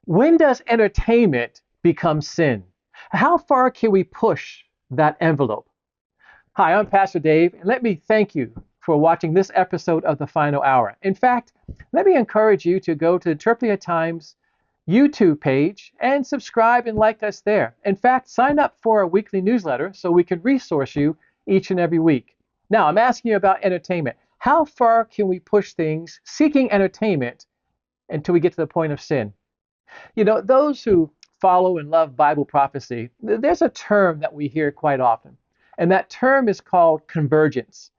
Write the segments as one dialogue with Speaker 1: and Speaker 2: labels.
Speaker 1: When does entertainment become sin? How far can we push that envelope? Hi, I'm Pastor Dave, and let me thank you for watching this episode of The Final Hour. In fact, let me encourage you to go to the Interpreting Times YouTube page and subscribe and like us there. In fact, sign up for our weekly newsletter so we can resource you each and every week. Now, I'm asking you about entertainment. How far can we push things seeking entertainment until we get to the point of sin? You know, those who follow and love Bible prophecy, there's a term that we hear quite often, and that term is called convergence.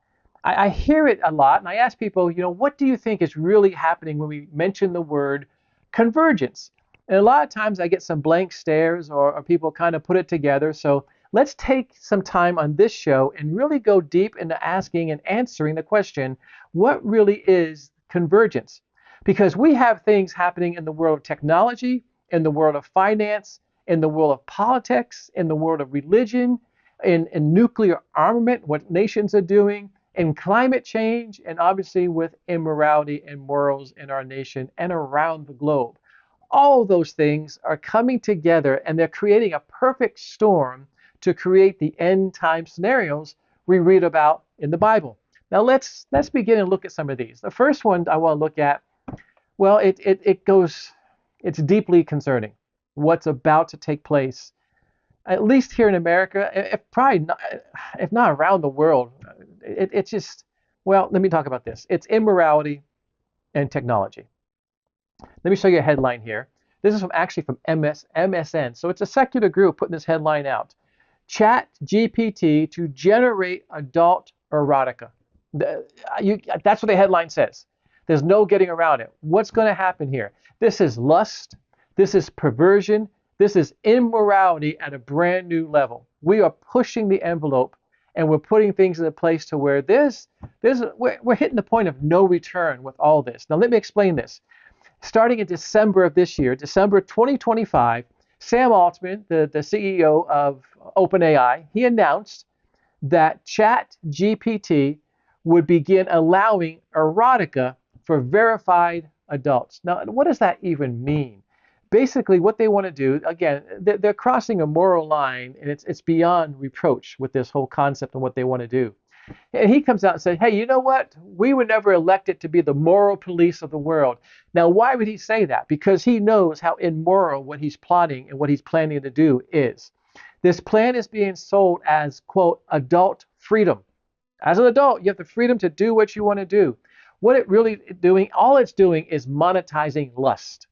Speaker 1: I hear it a lot, and I ask people, what do you think is really happening when we mention the word convergence? And a lot of times I get some blank stares or people kind of put it together. So let's take some time on this show and really go deep into asking and answering the question, what really is convergence? Because we have things happening in the world of technology, in the world of finance, in the world of politics, in the world of religion, in nuclear armament, what nations are doing, in climate change, and obviously with immorality and morals in our nation and around the globe. All those things are coming together and they're creating a perfect storm to create the end time scenarios we read about in the Bible. Now let's begin and look at some of these. The first one I want to look at, well, it's deeply concerning what's about to take place, at least here in America, if not around the world. It's just, well, let me talk about this. It's immorality and technology. Let me show you a headline here. This is from MSN. So it's a secular group putting this headline out. Chat GPT to generate adult erotica. That's what the headline says. There's no getting around it. What's going to happen here? This is lust. This is perversion. This is immorality at a brand new level. We are pushing the envelope and we're putting things in a place to where we're hitting the point of no return with all this. Now, let me explain this. Starting in December of this year, December 2025, Sam Altman, the CEO of OpenAI, he announced that ChatGPT would begin allowing erotica for verified adults. Now, what does that even mean? Basically, what they want to do, again, they're crossing a moral line, and it's beyond reproach with this whole concept and what they want to do. And he comes out and says, hey, you know what? We were never elected to be the moral police of the world. Now, why would he say that? Because he knows how immoral what he's plotting and what he's planning to do is. This plan is being sold as, quote, adult freedom. As an adult, you have the freedom to do what you want to do. What it really doing, all it's doing is monetizing lust.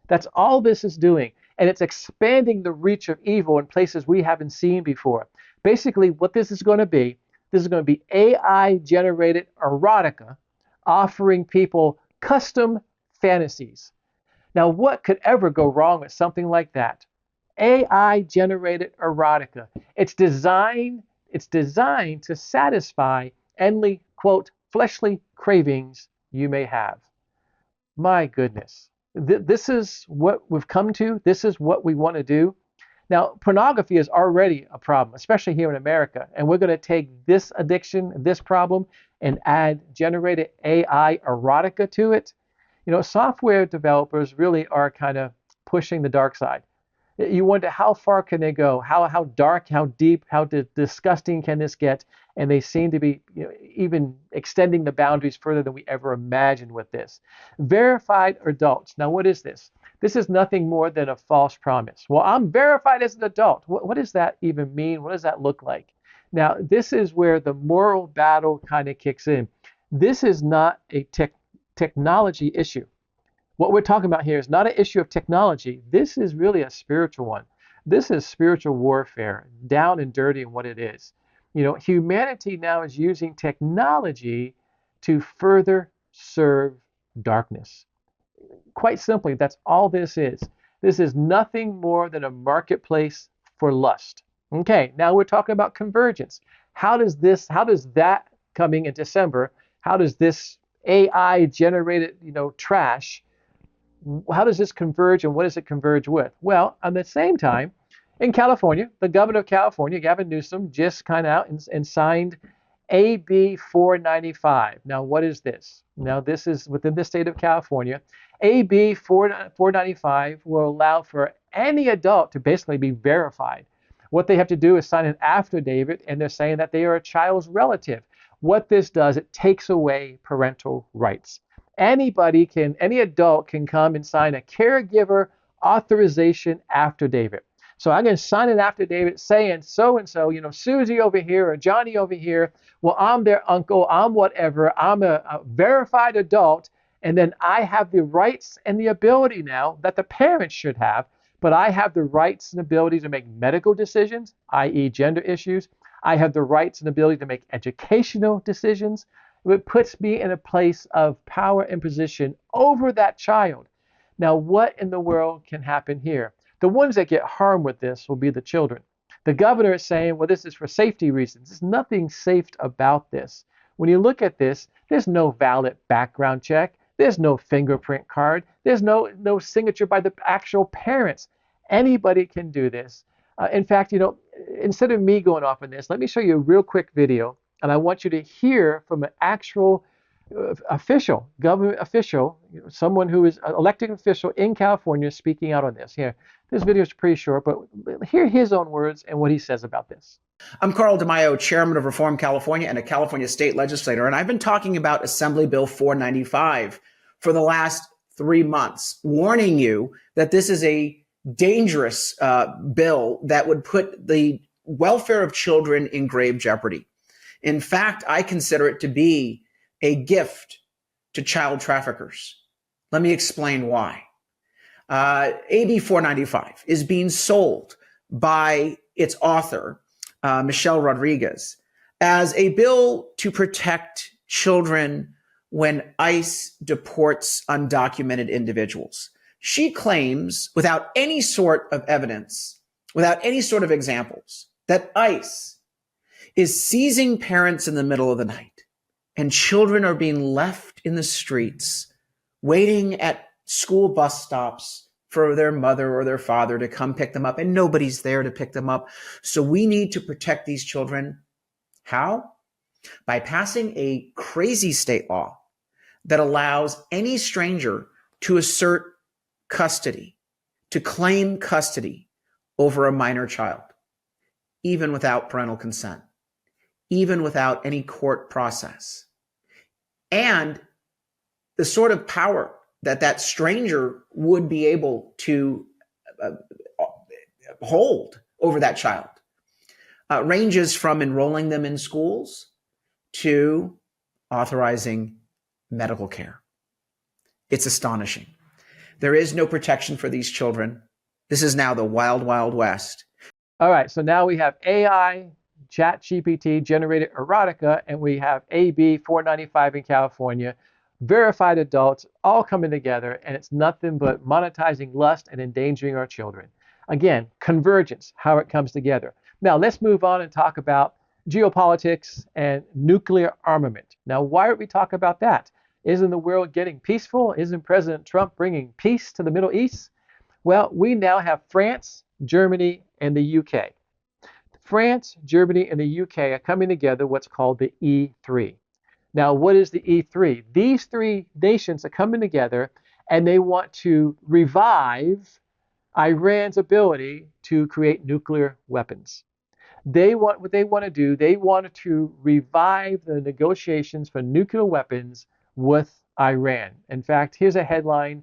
Speaker 1: That's all this is doing. And it's expanding the reach of evil in places we haven't seen before. Basically, what this is going to be AI generated erotica offering people custom fantasies. Now, what could ever go wrong with something like that? AI generated erotica. It's designed to satisfy any, quote, fleshly cravings you may have. My goodness. This is what we've come to. This is what we want to do. Now, pornography is already a problem, especially here in America. And we're going to take this addiction, this problem, and add generated AI erotica to it. Software developers really are kind of pushing the dark side. You wonder how far can they go? How dark, how deep, how disgusting can this get? And they seem to be even extending the boundaries further than we ever imagined with this. Verified adults. Now, what is this? This is nothing more than a false promise. Well, I'm verified as an adult. What does that even mean? What does that look like? Now, this is where the moral battle kind of kicks in. This is not a technology issue. What we're talking about here is not an issue of technology. This is really a spiritual one. This is spiritual warfare, down and dirty in what it is. Humanity now is using technology to further serve darkness. Quite simply, that's all this is. This is nothing more than a marketplace for lust. Okay, now we're talking about convergence. How does that coming in December, how does this AI generated, trash, how does this converge and what does it converge with? Well, at the same time, in California, the governor of California, Gavin Newsom, just kind of out and signed AB 495. Now, what is this? Now, this is within the state of California. AB 495 will allow for any adult to basically be verified. What they have to do is sign an affidavit, and they're saying that they are a child's relative. What this does, it takes away parental rights. Any adult can come and sign a caregiver authorization affidavit. So I'm going to sign an affidavit saying so and so, Susie over here or Johnny over here. Well, I'm their uncle. I'm whatever. I'm a verified adult. And then I have the rights and the ability now that the parents should have, but I have the rights and ability to make medical decisions, i.e., gender issues. I have the rights and ability to make educational decisions. It puts me in a place of power and position over that child. Now, what in the world can happen here? The ones that get harmed with this will be the children. The governor is saying, well, this is for safety reasons. There's nothing safe about this. When you look at this, there's no valid background check. There's no fingerprint card. There's no signature by the actual parents. Anybody can do this. In fact, instead of me going off on this, let me show you a real quick video, and I want you to hear from an actual official, government official, someone who is an elected official in California speaking out on this. Here, this video is pretty short, but hear his own words and what he says about this.
Speaker 2: I'm Carl DeMaio, chairman of Reform California and a California state legislator, and I've been talking about Assembly Bill 495 for the last 3 months, warning you that this is a dangerous bill that would put the welfare of children in grave jeopardy. In fact, I consider it to be a gift to child traffickers. Let me explain why. AB 495 is being sold by its author, Michelle Rodriguez, as a bill to protect children when ICE deports undocumented individuals. She claims, without any sort of evidence, without any sort of examples, that ICE is seizing parents in the middle of the night, and children are being left in the streets, waiting at school bus stops for their mother or their father to come pick them up, and nobody's there to pick them up. So we need to protect these children. How? By passing a crazy state law that allows any stranger to assert custody, to claim custody over a minor child, even without parental consent, even without any court process. And the sort of power that stranger would be able to hold over that child ranges from enrolling them in schools to authorizing medical care. It's astonishing. There is no protection for these children. This is now the wild, wild west.
Speaker 1: All right, so now we have AI, ChatGPT generated erotica, and we have AB 495 in California, verified adults all coming together, and it's nothing but monetizing lust and endangering our children. Again, convergence, how it comes together. Now, let's move on and talk about geopolitics and nuclear armament. Now, why don't we talk about that? Isn't the world getting peaceful? Isn't President Trump bringing peace to the Middle East? Well, we now have France, Germany, and the UK. France, Germany, and the UK are coming together, what's called the E3. Now, what is the E3? These three nations are coming together, and they want to revive Iran's ability to create nuclear weapons. What they want to do, they want to revive the negotiations for nuclear weapons with Iran. In fact, here's a headline.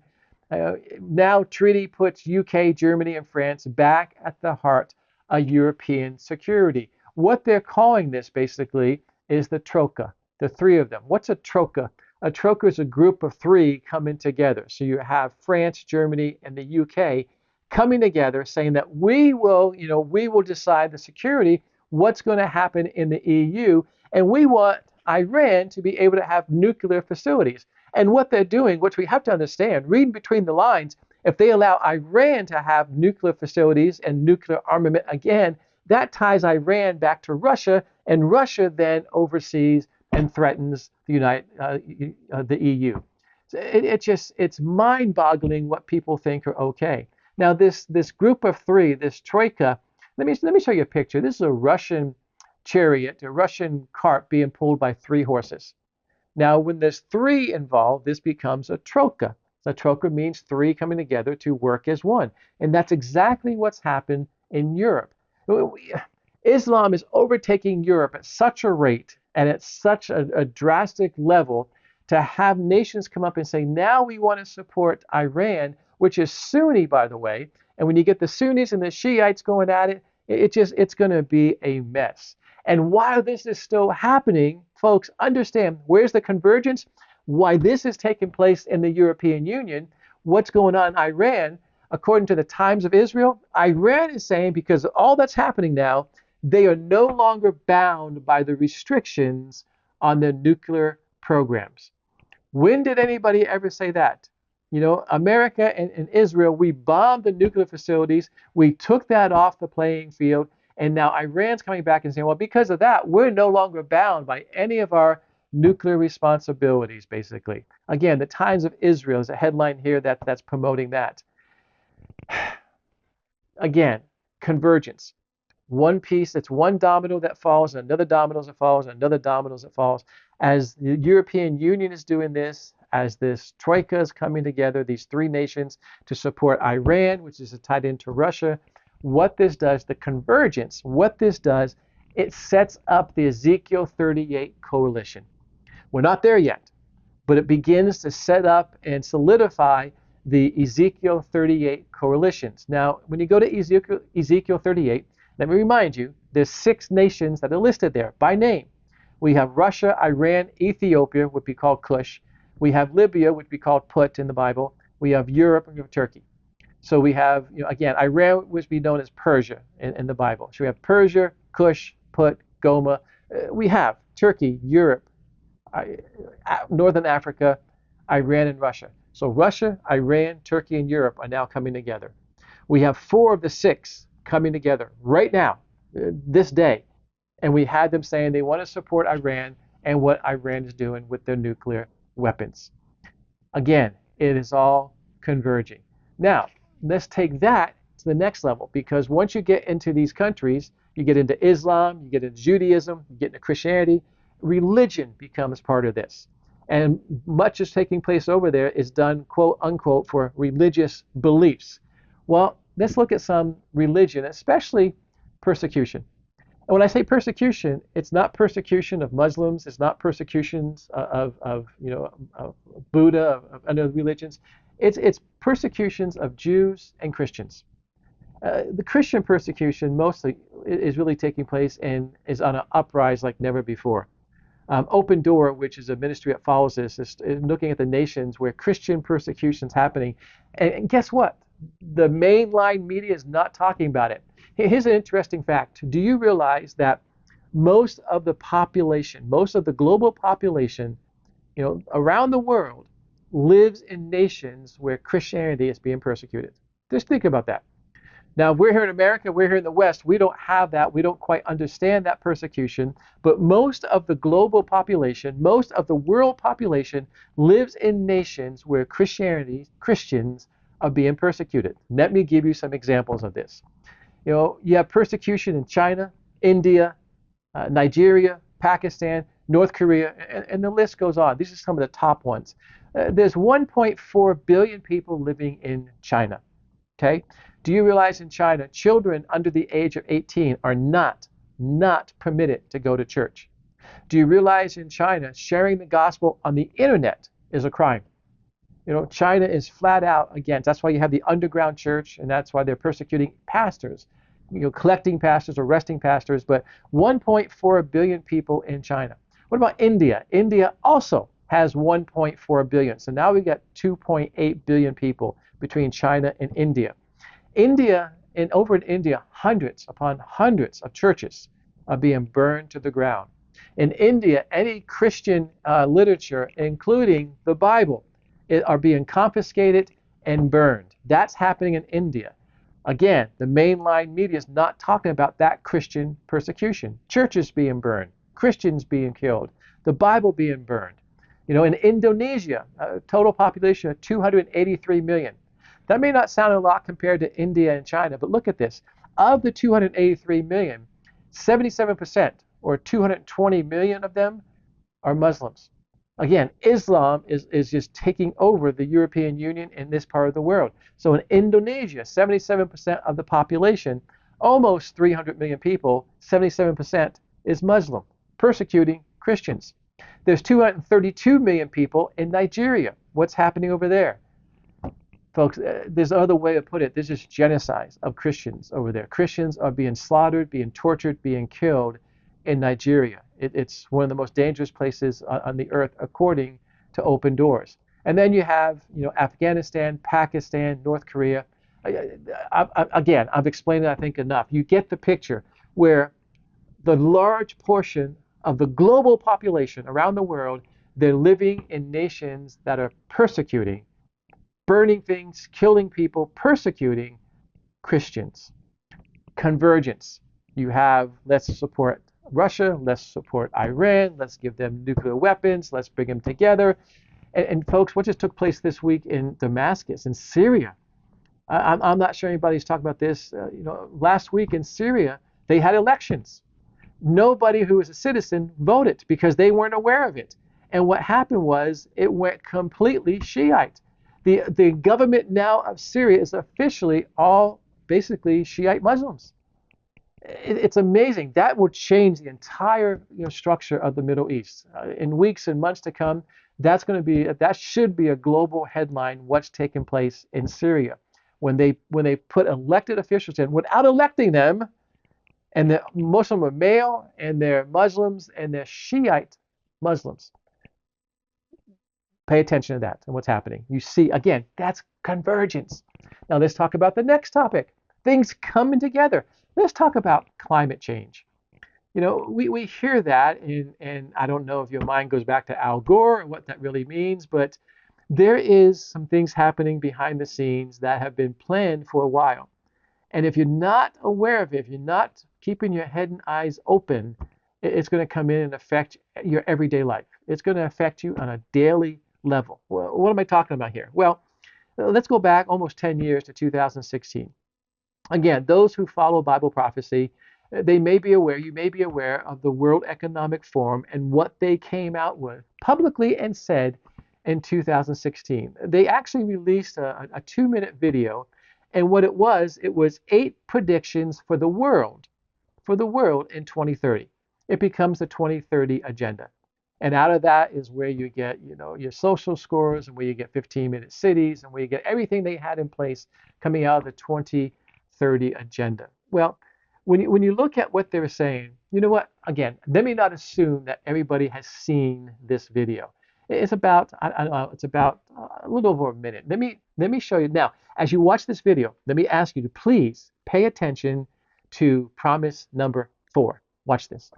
Speaker 1: Now treaty puts UK, Germany, and France back at the heart of European security. What they're calling this basically is the Troika, the three of them. What's a Troika? A Troika is a group of three coming together. So you have France, Germany, and the UK coming together saying that we will decide the security, what's going to happen in the EU, and we want Iran to be able to have nuclear facilities. And what they're doing, which we have to understand, reading between the lines, if they allow Iran to have nuclear facilities and nuclear armament again, that ties Iran back to Russia, and Russia then oversees and threatens the EU. So it's mind-boggling what people think are okay. Now this group of three, this troika, let me show you a picture. This is a Russian chariot, a Russian cart being pulled by 3 horses. Now, when there's 3 involved, this becomes a troika. A troika means 3 coming together to work as one. And that's exactly what's happened in Europe. Islam is overtaking Europe at such a rate and at such a drastic level to have nations come up and say, now we want to support Iran, which is Sunni, by the way. And when you get the Sunnis and the Shiites going at it, it's going to be a mess. And while this is still happening, folks, understand where's the convergence? Why this is taking place in the European Union, what's going on in Iran, according to the Times of Israel, Iran is saying because of all that's happening now, they are no longer bound by the restrictions on their nuclear programs. When did anybody ever say that? You know, America and Israel, we bombed the nuclear facilities. We took that off the playing field. And now Iran's coming back and saying, well, because of that, we're no longer bound by any of our nuclear responsibilities, basically. Again, the Times of Israel is a headline here that's promoting that. Again, convergence. One piece, it's one domino that falls, and another domino that falls, and another domino that falls. As the European Union is doing this, as this troika is coming together, these 3 nations to support Iran, which is tied into Russia, what this does, the convergence, what this does, it sets up the Ezekiel 38 coalition. We're not there yet, but it begins to set up and solidify the Ezekiel 38 coalitions. Now, when you go to Ezekiel 38, let me remind you, there's 6 nations that are listed there by name. We have Russia, Iran, Ethiopia, would be called Cush. We have Libya, which we called Put in the Bible. We have Europe, and we have Turkey. So we have, again, Iran would be known as Persia in the Bible. So we have Persia, Cush, Put, Goma. We have Turkey, Europe, Northern Africa, Iran, and Russia. So Russia, Iran, Turkey, and Europe are now coming together. We have 4 of the 6 coming together right now, this day. And we had them saying they want to support Iran and what Iran is doing with their nuclear weapons. Again, it is all converging. Now, let's take that to the next level, because once you get into these countries, you get into Islam, you get into Judaism, you get into Christianity, religion becomes part of this. And much is taking place over there is done, quote unquote, for religious beliefs. Well, let's look at some religion, especially persecution. And when I say persecution, it's not persecution of Muslims, it's not persecutions of Buddha, of other religions. It's persecutions of Jews and Christians. The Christian persecution mostly is really taking place and is on an uprise like never before. Open Door, which is a ministry that follows this, is looking at the nations where Christian persecution is happening. And guess what? The mainline media is not talking about it. Here's an interesting fact. Do you realize that most of the population, most of the global population, around the world, lives in nations where Christianity is being persecuted? Just think about that. Now, we're here in America, we're here in the West, we don't have that, we don't quite understand that persecution, but most of the global population, most of the world population lives in nations where Christians are being persecuted. Let me give you some examples of this. You have persecution in China, India, Nigeria, Pakistan, North Korea, and the list goes on. These are some of the top ones. There's 1.4 billion people living in China. Okay? Do you realize in China, children under the age of 18 are not permitted to go to church? Do you realize in China, sharing the gospel on the internet is a crime? China is flat out against. That's why you have the underground church, and that's why they're persecuting pastors, collecting pastors, arresting pastors. But 1.4 billion people in China. What about India? India also has 1.4 billion. So now we've got 2.8 billion people between China and India. Over in India, hundreds upon hundreds of churches are being burned to the ground. In India, any Christian literature, including the Bible, are being confiscated and burned. That's happening in India. Again, the mainline media is not talking about that Christian persecution. Churches being burned, Christians being killed, the Bible being burned. In Indonesia, a total population of 283 million. That may not sound a lot compared to India and China, but look at this. Of the 283 million, 77% or 220 million of them are Muslims. Again, Islam is just taking over the European Union in this part of the world. So in Indonesia, 77% of the population, almost 300 million people, 77% is Muslim, persecuting Christians. There's 232 million people in Nigeria. What's happening over there? Folks, there's another way to put it. There's just genocide of Christians over there. Christians are being slaughtered, being tortured, being killed in Nigeria. It's one of the most dangerous places on the earth, according to Open Doors. And then you have, Afghanistan, Pakistan, North Korea. Again, I've explained it, I think, enough. You get the picture where the large portion of the global population around the world, they're living in nations that are persecuting, burning things, killing people, persecuting Christians. Convergence. You have, let's support Russia, let's support Iran, let's give them nuclear weapons, let's bring them together. And folks, what just took place this week in Damascus, in Syria? I'm not sure anybody's talking about this. Last week in Syria, they had elections. Nobody who was a citizen voted because they weren't aware of it. And what happened was it went completely Shiite. The government now of Syria is officially all basically Shiite Muslims. It's amazing. That will change the entire structure of the Middle East. In weeks and months to come, that should be a global headline, what's taking place in Syria. When they put elected officials in without electing them, and most of them are male, and they're Muslims, and they're Shiite Muslims. Pay attention to that and what's happening. You see, again, that's convergence. Now let's talk about the next topic. Things coming together. Let's talk about climate change. We hear that, and I don't know if your mind goes back to Al Gore and what that really means, but there is some things happening behind the scenes that have been planned for a while. And if you're not aware of it, if you're not keeping your head and eyes open, it's going to come in and affect your everyday life. It's going to affect you on a daily level. Well, what am I talking about here? Well, let's go back almost 10 years to 2016. Again, those who follow Bible prophecy, you may be aware of the World Economic Forum and what they came out with publicly and said in 2016. They actually released a 2-minute video, and what it was 8 predictions for the world in 2030. It becomes the 2030 agenda. And out of that is where you get, your social scores, and where you get 15-minute cities, and where you get everything they had in place coming out of the 2030 agenda. Well, when you look at what they're saying, you know what? Again, let me not assume that everybody has seen this video. It's about, I don't know, it's about a little over a minute. Let me show you now. As you watch this video, let me ask you to please pay attention to promise number 4. Watch this.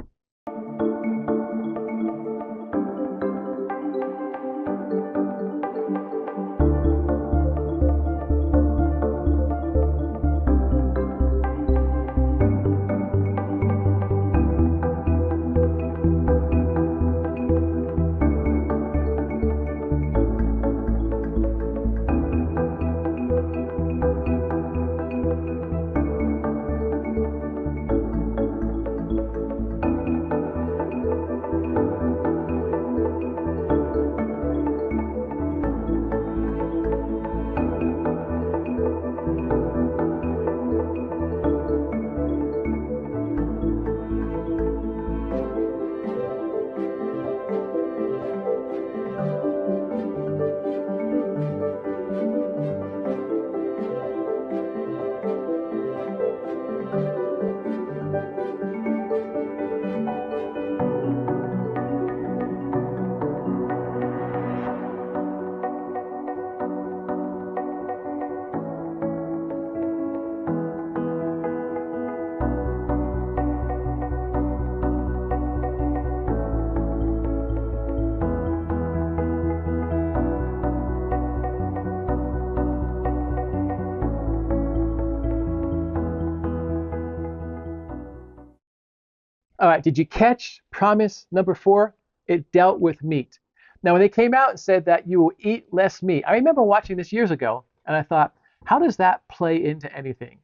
Speaker 1: All right, did you catch promise number 4? It dealt with meat. Now, when they came out and said that you will eat less meat, I remember watching this years ago, and I thought, how does that play into anything?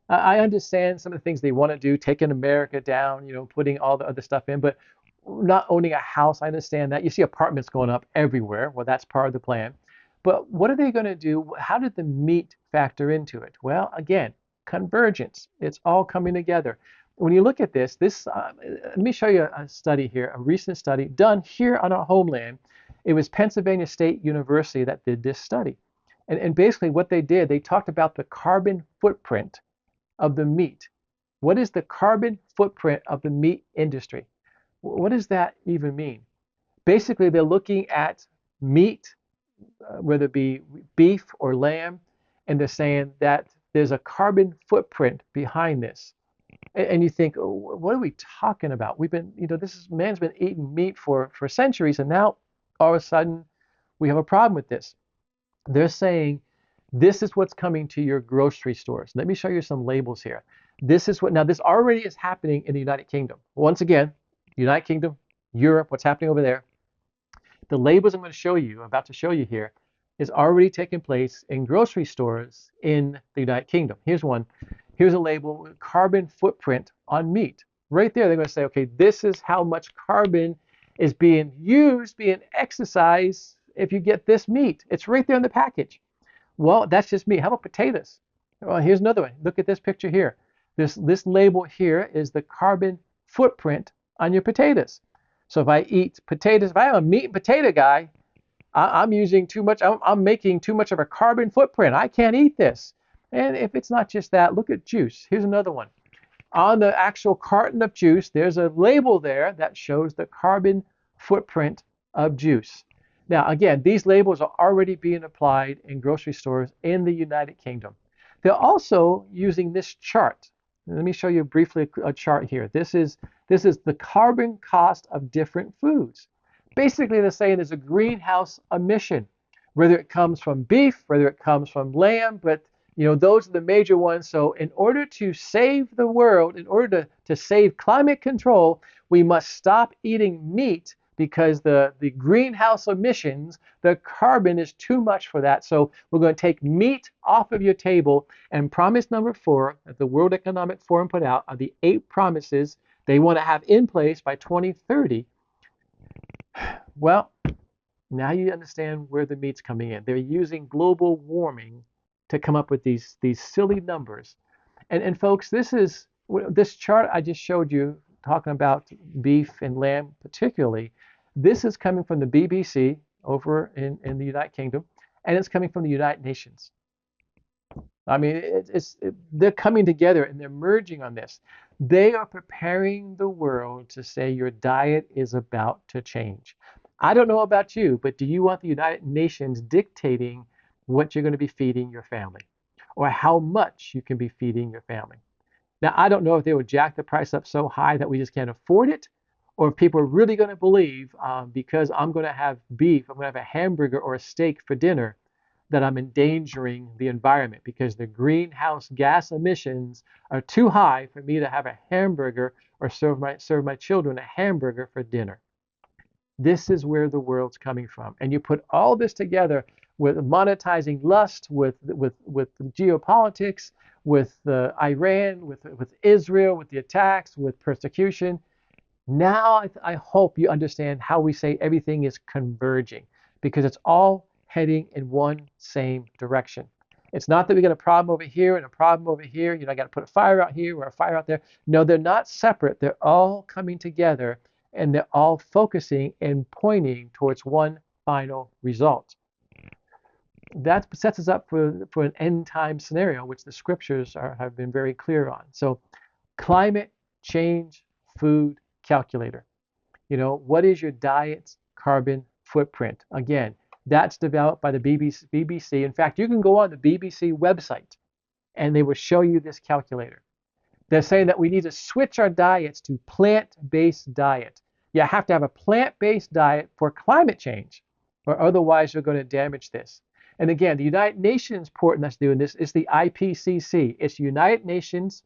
Speaker 1: I understand some of the things they want to do, taking America down, putting all the other stuff in, but not owning a house, I understand that. You see apartments going up everywhere. Well, that's part of the plan. But what are they going to do? How did the meat factor into it? Well, again, convergence. It's all coming together. When you look at let me show you a study here, a recent study done here on our homeland. It was Pennsylvania State University that did this study. And basically what they did, they talked about the carbon footprint of the meat. What is the carbon footprint of the meat industry? What does that even mean? Basically, they're looking at meat, whether it be beef or lamb, and they're saying that there's a carbon footprint behind this. And you think, oh, what are we talking about? We've been, man's been eating meat for centuries, and now all of a sudden we have a problem with this. They're saying this is what's coming to your grocery stores. Let me show you some labels here. Now this already is happening in the United Kingdom. Once again, United Kingdom, Europe, what's happening over there. The labels I'm about to show you here, is already taking place in grocery stores in the United Kingdom. Here's one. Here's a label, carbon footprint on meat. Right there, they're going to say, okay, this is how much carbon is being used, being exercised if you get this meat. It's right there in the package. Well, that's just meat. How about potatoes? Well, here's another one. Look at this picture here. This label here is the carbon footprint on your potatoes. So if I eat potatoes, if I'm a meat and potato guy, I'm using too much. I'm making too much of a carbon footprint. I can't eat this. And if it's not just that, look at juice. Here's another one. On the actual carton of juice, there's a label there that shows the carbon footprint of juice. Now, again, these labels are already being applied in grocery stores in the United Kingdom. They're also using this chart. Let me show you briefly a chart here. This is the carbon cost of different foods. Basically, they're saying there's a greenhouse emission, whether it comes from beef, whether it comes from lamb, but those are the major ones. So in order to save the world, in order to save climate control, we must stop eating meat because the greenhouse emissions, the carbon is too much for that. So we're going to take meat off of your table. And promise number 4 that the World Economic Forum put out are the 8 promises they want to have in place by 2030. Well, now you understand where the meat's coming in. They're using global warming to come up with these silly numbers. And folks, this chart I just showed you talking about beef and lamb particularly. This is coming from the BBC over in the United Kingdom, and it's coming from the United Nations. I mean, they're coming together and they're merging on this. They are preparing the world to say your diet is about to change. I don't know about you, but do you want the United Nations dictating what you're going to be feeding your family or how much you can be feeding your family? Now, I don't know if they would jack the price up so high that we just can't afford it, or if people are really going to believe because I'm going to have beef, I'm going to have a hamburger or a steak for dinner, that I'm endangering the environment because the greenhouse gas emissions are too high for me to have a hamburger or serve my children a hamburger for dinner. This is where the world's coming from. And you put all this together with monetizing lust, with geopolitics, with Iran, with Israel, with the attacks, with persecution. Now I hope you understand how we say everything is converging, because it's all heading in one same direction. It's not that we got a problem over here and a problem over here. I got to put a fire out here or a fire out there. No, they're not separate. They're all coming together, and they're all focusing and pointing towards one final result. That sets us up for an end time scenario, which the scriptures have been very clear on. So, climate change food calculator. What is your diet's carbon footprint? Again, that's developed by the BBC. In fact, you can go on the BBC website and they will show you this calculator. They're saying that we need to switch our diets to plant-based diet. You have to have a plant-based diet for climate change, or otherwise you're going to damage this. And again, the United Nations port that's doing this is the IPCC. It's the United Nations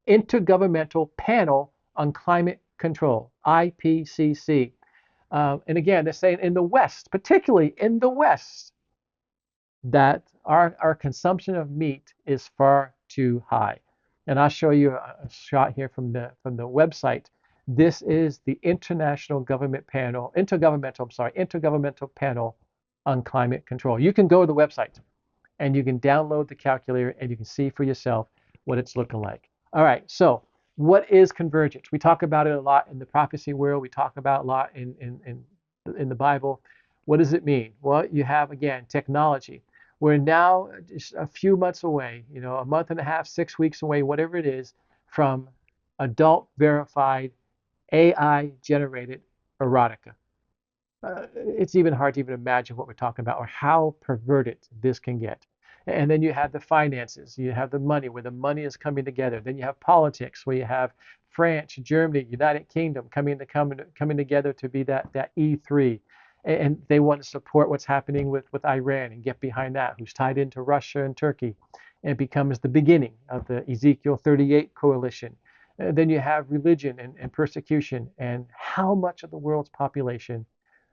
Speaker 1: Intergovernmental Panel on Climate Control, IPCC. And again, they're saying in the West, particularly in the West, that our consumption of meat is far too high. And I'll show you a shot here from the website. This is the International Government Panel, Intergovernmental Panel on Climate Control. You can go to the website and you can download the calculator and you can see for yourself what it's looking like. All right, so what is convergence? We talk about it a lot in the prophecy world. We talk about it a lot in the Bible. What does it mean? Well, you have, again, technology. We're now just a few months away, a month and a half, 6 weeks away, whatever it is, from adult verified AI generated erotica. It's even hard to even imagine what we're talking about or how perverted this can get. And then you have the finances, you have the money, where the money is coming together. Then you have politics, where you have France, Germany, United Kingdom coming together to be that E3. And they want to support what's happening with Iran and get behind that, who's tied into Russia and Turkey. And it becomes the beginning of the Ezekiel 38 coalition. And then you have religion and persecution, and how much of the world's population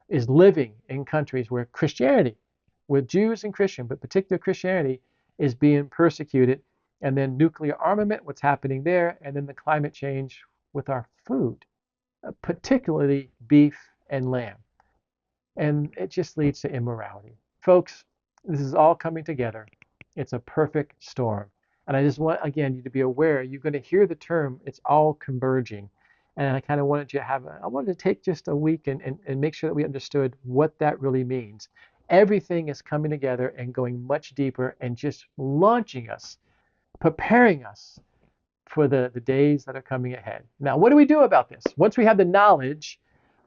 Speaker 1: is living in countries where Christianity, with Jews and Christian, but particular Christianity, is being persecuted. And then nuclear armament, what's happening there, and then the climate change with our food, particularly beef and lamb. And it just leads to immorality. Folks, this is all coming together. It's a perfect storm. And I just want, again, you to be aware, you're going to hear the term, it's all converging. And I kind of wanted you to I wanted to take just a week and make sure that we understood what that really means. Everything is coming together and going much deeper and just launching us, preparing us for the days that are coming ahead. Now, what do we do about this? Once we have the knowledge,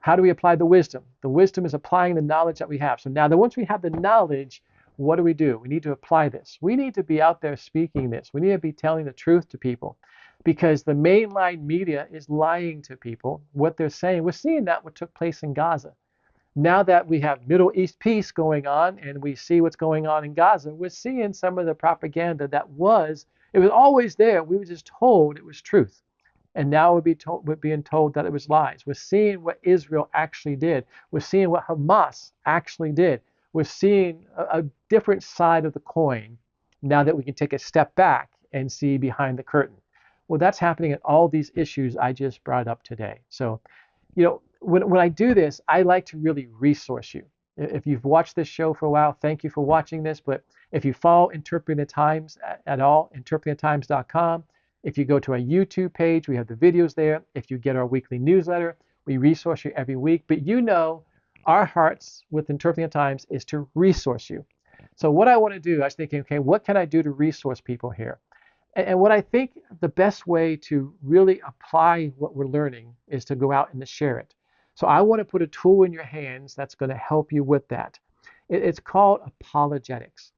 Speaker 1: how do we apply the wisdom? The wisdom is applying the knowledge that we have. So now that once we have the knowledge, what do? We need to apply this. We need to be out there speaking this. We need to be telling the truth to people, because the mainline media is lying to people what they're saying. We're seeing that what took place in Gaza. Now that we have Middle East peace going on and we see what's going on in Gaza, we're seeing some of the propaganda it was always there. We were just told it was truth. And now we're being told that it was lies. We're seeing what Israel actually did. We're seeing what Hamas actually did. We're seeing a different side of the coin now that we can take a step back and see behind the curtain. Well, that's happening in all these issues I just brought up today. So, when I do this, I like to really resource you. If you've watched this show for a while, thank you for watching this. But if you follow Interpreting the Times at all, interpretingthetimes.com. If you go to our YouTube page, we have the videos there. If you get our weekly newsletter, we resource you every week. But our hearts with Interpreting the Times is to resource you. So what I want to do, I was thinking, okay, what can I do to resource people here? And what I think the best way to really apply what we're learning is to go out and to share it. So I want to put a tool in your hands that's going to help you with that. It's called apologetics.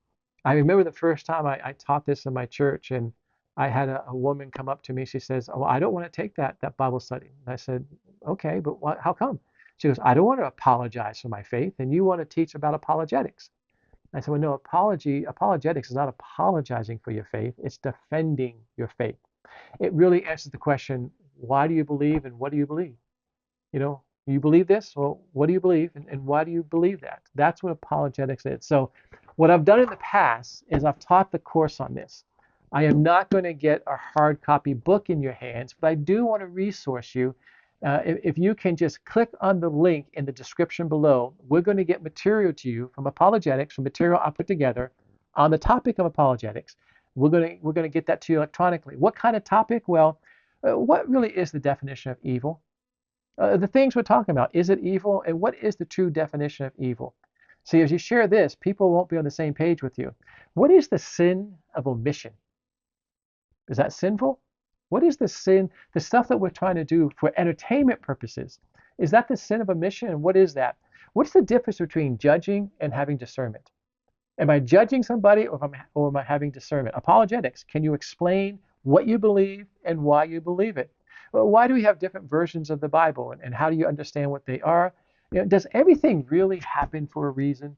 Speaker 1: I remember the first time I taught this in my church, and I had a woman come up to me. She says, "Oh, I don't want to take that Bible study." And I said, "Okay, but how come?" She goes, "I don't want to apologize for my faith, and you want to teach about apologetics." I said, "Well, no, apologetics is not apologizing for your faith. It's defending your faith." It really answers the question, why do you believe and what do you believe? You believe this? Well, what do you believe and why do you believe that? That's what apologetics is. So what I've done in the past is I've taught the course on this. I am not going to get a hard copy book in your hands, but I do want to resource you. If you can just click on the link in the description below, we're going to get material to you from apologetics, from material I put together on the topic of apologetics. We're going to get that to you electronically. What kind of topic? Well, what really is the definition of evil? The things we're talking about, is it evil? And what is the true definition of evil? See, as you share this, people won't be on the same page with you. What is the sin of omission? Is that sinful? What is the sin, the stuff that we're trying to do for entertainment purposes? Is that the sin of omission? And what is that? What's the difference between judging and having discernment? Am I judging somebody or am I having discernment? Apologetics, can you explain what you believe and why you believe it? Well, why do we have different versions of the Bible and how do you understand what they are? Does everything really happen for a reason?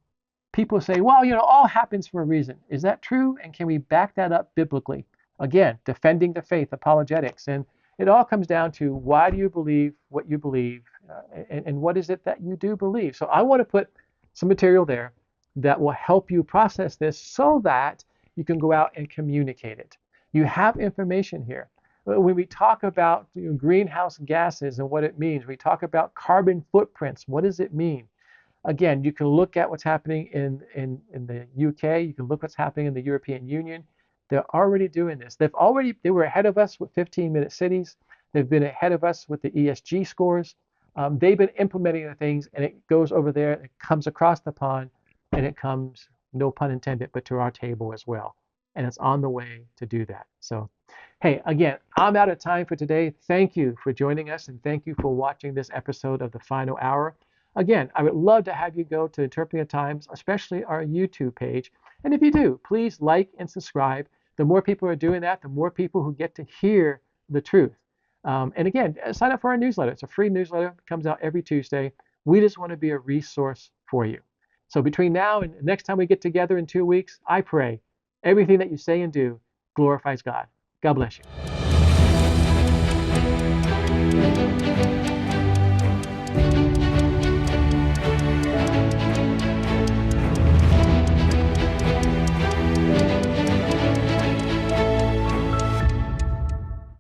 Speaker 1: People say, well, all happens for a reason. Is that true? And can we back that up biblically? Again, defending the faith, apologetics. And it all comes down to, why do you believe what you believe? And what is it that you do believe? So I want to put some material there that will help you process this so that you can go out and communicate it. You have information here. When we talk about greenhouse gases and what it means, we talk about carbon footprints. What does it mean? Again, you can look at what's happening in the UK. You can look what's happening in the European Union. They're already doing this. They were ahead of us with 15-minute cities. They've been ahead of us with the ESG scores. They've been implementing the things, and it goes over there, it comes across the pond, and it comes, no pun intended, but to our table as well. And it's on the way to do that. So, hey, again, I'm out of time for today. Thank you for joining us, and thank you for watching this episode of The Final Hour. Again, I would love to have you go to Interpreting the Times, especially our YouTube page. And if you do, please like and subscribe. The more people are doing that, the more people who get to hear the truth. And again, sign up for our newsletter. It's a free newsletter. It comes out every Tuesday. We just want to be a resource for you. So between now and next time we get together in 2 weeks, I pray everything that you say and do glorifies God. God bless you.